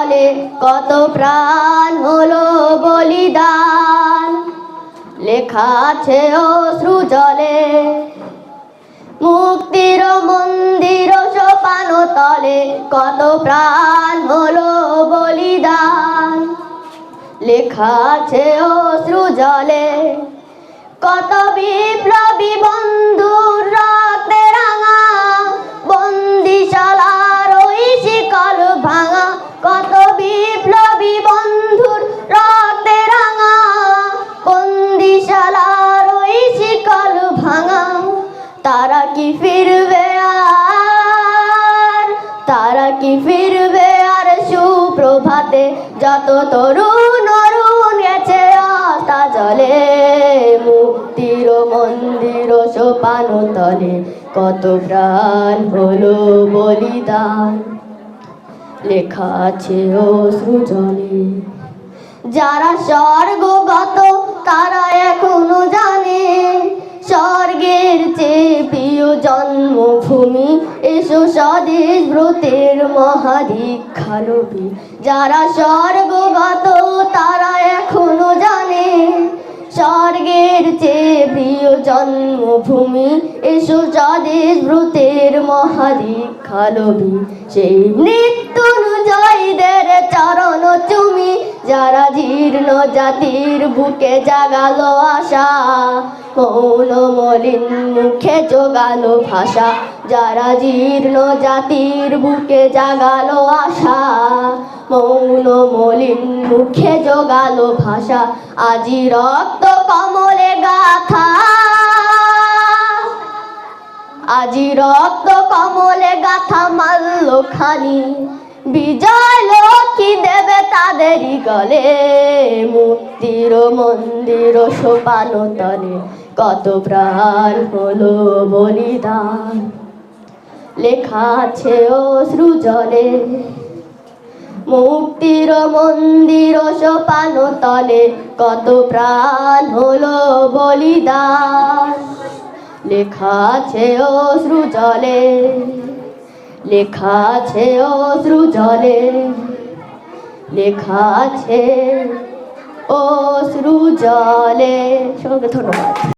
তলে কত প্রাণ হলো বলিদান। লেখা আছে অশ্রু জলে মুক্তির মন্দির সোপান তলে কত প্রাণ হলো বলিদান। লেখা আছে অশ্রু জলে কত বিপ্লবী বন্ধুর রক্তে রাঙা বন্দিশালার ওই শিকল ভাঙা। কত বিপ্লবী বন্ধুর রক্তে রাঙা বন্দিশালার ওই শিকল ভাঙা। তারা কি ফিরবে আর, তারা কি ফিরবে আর সুপ্রভাতে? যত তরুণ অরুণ গেছে আস্থা জলে মুক্তির মন্দির সোপান তলে কত প্রাণ হলো বলিদান। লেখা আছে অশ্রু জলে যারা স্বর্গগত তারা এখনো জানে স্বর্গের চেয়ে প্রিয় জন্মভূমি। এসো স্বদেশ ব্রতের মহাদীক্ষা লবি। যারা স্বর্গগত তারা এখনো জানে স্বর্গের চেয়ে প্রিয় জন্মভূমি। এসো স্বদেশ ব্রতের মহাদীক্ষা লবি। সেই মৃত্যুঞ্জয়ীদের চরণ চুমি যারা জীর্ণ জাতির বুকে জাগালো আশা মৌন মলিন মুখে জোগালো ভাষা। যারা জীর্ণ জাতির বুকে জাগালো আশা মৌন মলিন মুখে জোগালো ভাষা। আজি রক্ত কমলে গাথা, আজি রক্ত কমলে গাথা মাল্য খানি বিজয় লক্ষ্মী দেবে তাদেরই গলে মুক্তির মন্দির সোপান তলে কত প্রাণ হলো বলিদান। লেখা আছে অশ্রু জলে মুক্তির মন্দির সোপান তলে কত প্রাণ হলো বলিদান। লেখা আছে অশ্রু জলে, লেখা আছে অশ্রু জলে, লেখা আছে অশ্রু জলে। সবাইকে ধন্যবাদ।